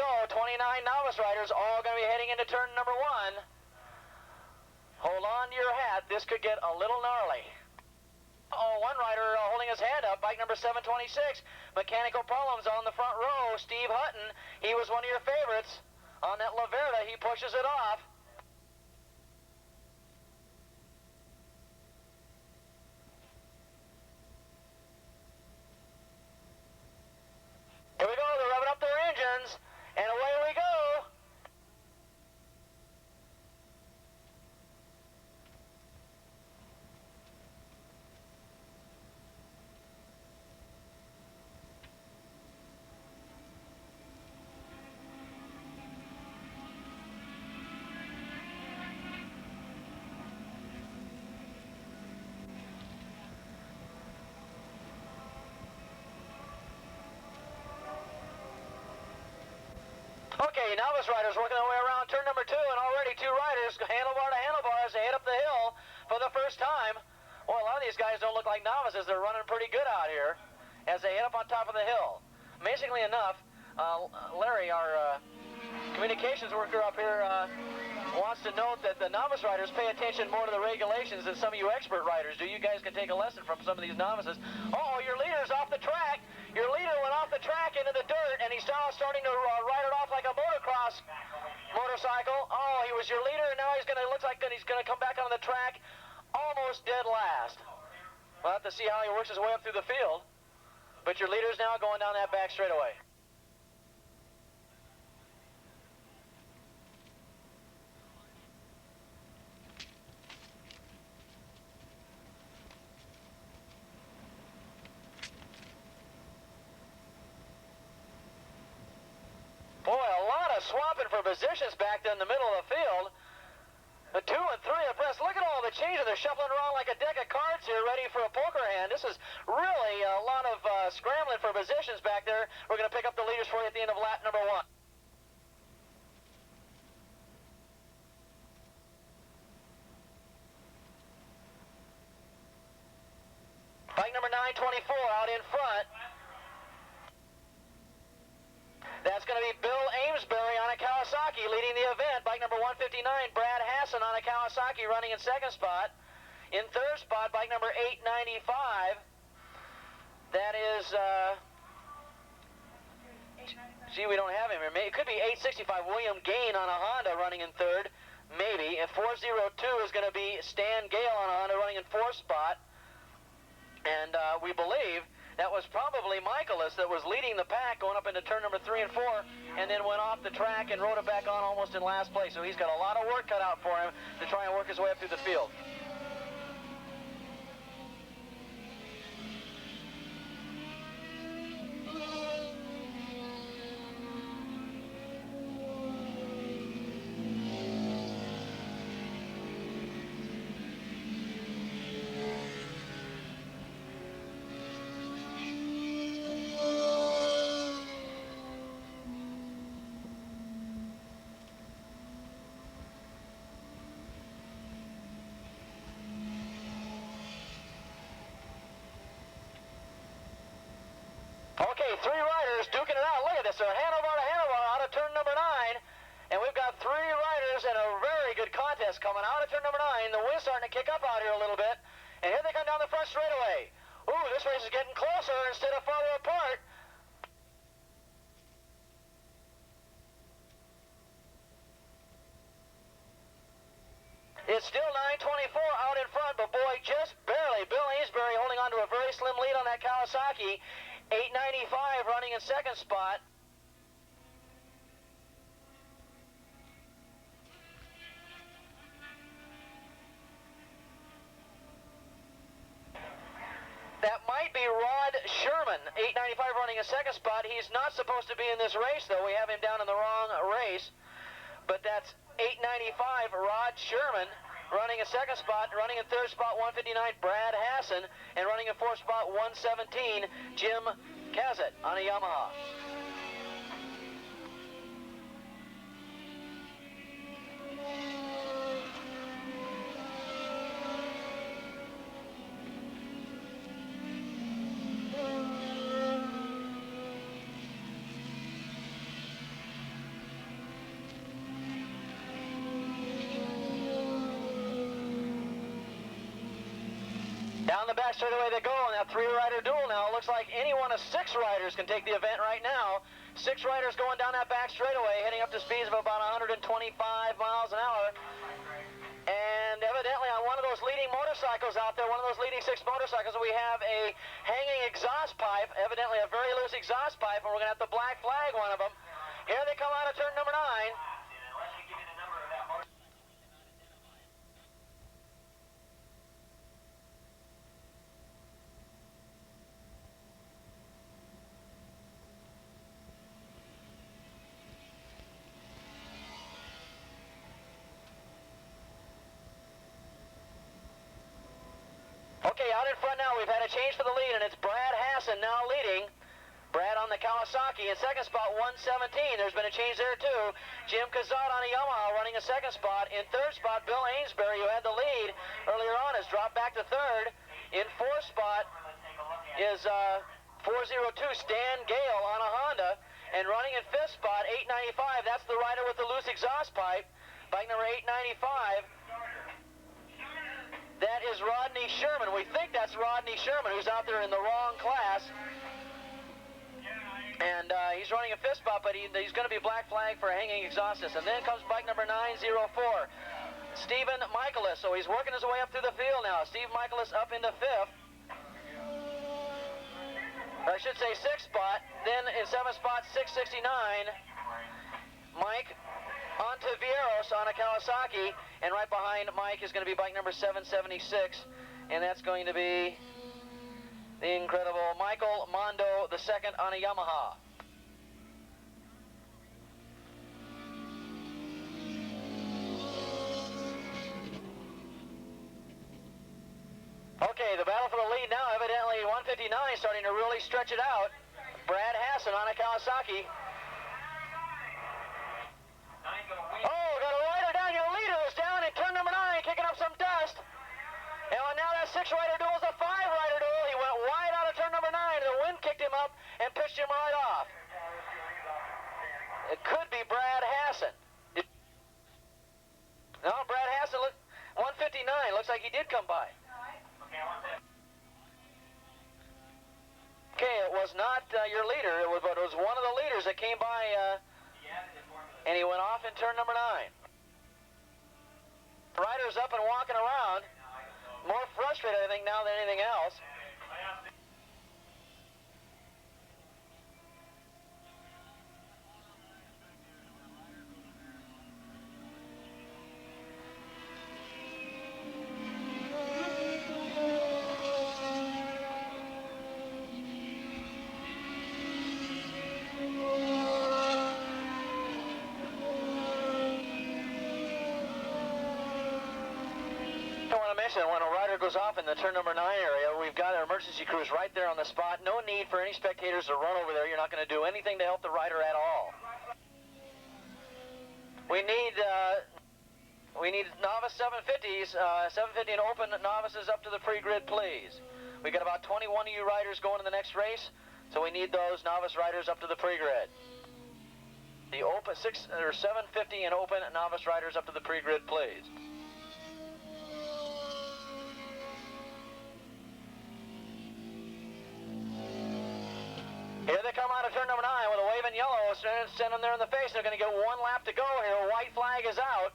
go. 29 novice riders all going to be heading into turn number 1. Hold on to your hat. This could get a little gnarly. Oh, one rider holding his hand up, bike number 726. Mechanical problems on the front row. Steve Hutton, he was one of your favorites. On that Laverda, he pushes it off. Here we go, they're revving up their engines, and away we go. Okay, novice riders working their way around turn number 2, and already 2 riders handlebar to handlebar as they head up the hill for the first time. Well, a lot of these guys don't look like novices. They're running pretty good out here as they head up on top of the hill. Amazingly enough, Larry, our communications worker up here, wants to note that the novice riders pay attention more to the regulations than some of you expert riders do. You guys can take a lesson from some of these novices. Oh, your leader's off the track. Your leader went off the track into the dirt, and he's now starting to ride it off like a motocross motorcycle. Oh, he was your leader, and now looks like he's going to come back onto the track almost dead last. We'll have to see how he works his way up through the field. But your leader's now going down that back straightaway. Boy, a lot of swapping for positions back there in the middle of the field. The 2 and 3 abreast. Look at all the changes. They're shuffling around like a deck of cards here, ready for a poker hand. This is really a lot of scrambling for positions back there. We're going to pick up the leaders for you at the end of lap number 1. Bike number 924 out in front. That's going to be Bill Amesbury on a Kawasaki leading the event. Bike number 159, Brad Hassan on a Kawasaki running in 2nd spot. In 3rd spot, bike number 895. That is, gee, we don't have him here. It could be 865, William Gain on a Honda running in 3rd, maybe. And 402 is going to be Stan Gale on a Honda running in 4th spot. And we believe that was probably Michaelis that was leading the pack going up into turn number 3 and 4, and then went off the track and rode it back on almost in last place. So he's got a lot of work cut out for him to try and work his way up through the field. Okay, 3 riders duking it out. Look at this. They're handlebar to handlebar out of turn number 9. And we've got 3 riders in a very good contest coming out of turn number 9. The wind's starting to kick up out here a little bit. And here they come down the front straightaway. Ooh, this race is getting closer instead of farther apart. It's still 924 out in front, but boy, just barely. Bill Amesbury holding on to a very slim lead on that Kawasaki. 895 running in 2nd spot. That might be Rod Sherman, 895 running in 2nd spot. He's not supposed to be in this race, though. We have him down in the wrong race. But that's 895 Rod Sherman running in 2nd spot. Running in 3rd spot, 159 Brad Hassan. And running in 4th spot, 117 Jim Kazet on a Yamaha. Down the back straightaway they go in that 3-rider duel now. It looks like any one of 6 riders can take the event right now. 6 riders going down that back straightaway, heading up to speeds of about 125 miles an hour. And evidently on one of those leading motorcycles out there, one of those leading 6 motorcycles, we have a hanging exhaust pipe, evidently a very loose exhaust pipe, and we're going to have to black flag one of them. Here they come out of turn number 9. Okay, out in front now, we've had a change for the lead, and it's Brad Hassan now leading. Brad on the Kawasaki in second spot, 117. There's been a change there, too. Jim Kazat on a Yamaha running a second spot. In third spot, Bill Ainsbury, who had the lead earlier on, has dropped back to third. In fourth spot is 402 Stan Gale on a Honda. And running in fifth spot, 895, that's the rider with the loose exhaust pipe. Bike number 895. That is Rodney Sherman. We think that's Rodney Sherman, who's out there in the wrong class. And he's running a fifth spot, but he's going to be black flag for a hanging exhaust system. And then comes bike number 904, Stephen Michaelis. So he's working his way up through the field now. Steve Michaelis up into fifth. Or I should say sixth spot. Then in seventh spot, 669, Mike Ontivieros on a Kawasaki. And right behind Mike is going to be bike number 776. And that's going to be the incredible Michael Mondo II on a Yamaha. Okay, the battle for the lead now, evidently 159 starting to really stretch it out. Brad Hassan on a Kawasaki. Oh, got a rider down. Your leader is down in turn number 9, kicking up some dust. And now that 6-rider duel is a 5-rider duel. He went wide out of turn number 9. The wind kicked him up and pitched him right off. It could be Brad Hassan. No, Brad Hassan, 159. Looks like he did come by. Okay, it was not your leader. But it was one of the leaders that came by, and he went off in turn number 9. The rider's up and walking around. More frustrated, I think, now than anything else. When a rider goes off in the turn number 9 area, we've got our emergency crews right there on the spot. No need for any spectators to run over there. You're not going to do anything to help the rider at all. We need novice 750s, 750 and open novices up to the pre-grid, please. We got about 21 of you riders going in the next race, so we need those novice riders up to the pre-grid. The open 750 and open novice riders up to the pre-grid, please. Here they come out of turn number 9 with a wave in yellow. Send them there in the face. They're going to get one lap to go here. White flag is out.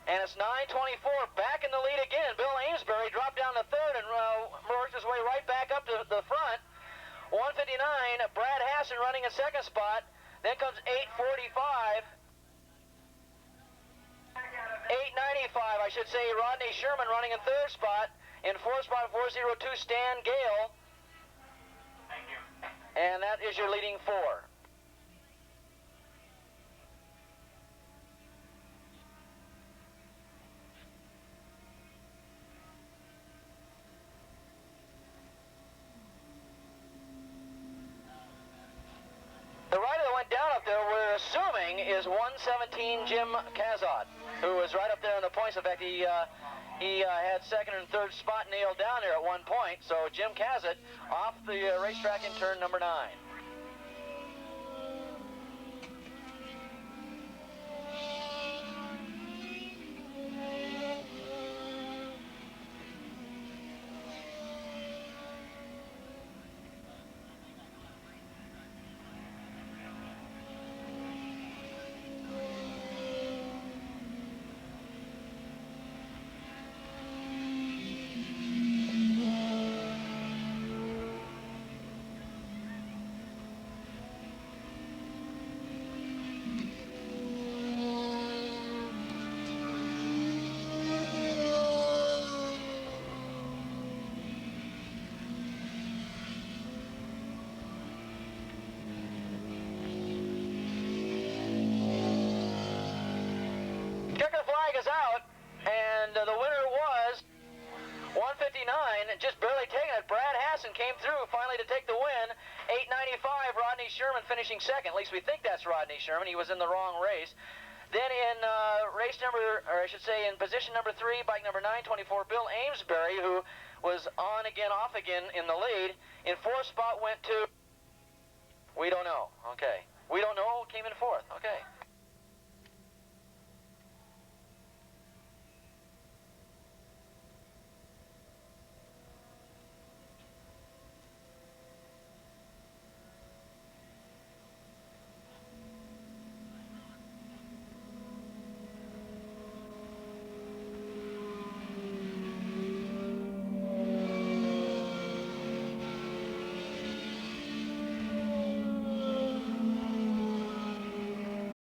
And it's 924 back in the lead again. Bill Amesbury dropped down to third and worked his way right back up to the front. 159, Brad Hassan running in second spot. Then comes 845. 895, I should say, Rodney Sherman running in third spot. In fourth spot, 402, Stan Gale. And that is your leading 4. The rider that went down up there, we're assuming, is 117 Jim Kazat, who was right up there in the points. In fact, he had second and third spot nailed down there at one point. So Jim Kazat off the racetrack in turn number 9. just barely taking it. Brad Hassan came through finally to take the win. 895, Rodney Sherman finishing second. At least we think that's Rodney Sherman. He was in the wrong race. Then in race number, or I should say in position number 3, bike number 924, Bill Amesbury, who was on again, off again in the lead. In 4th spot went to, we don't know. Okay. We don't know who came in 4th. Okay.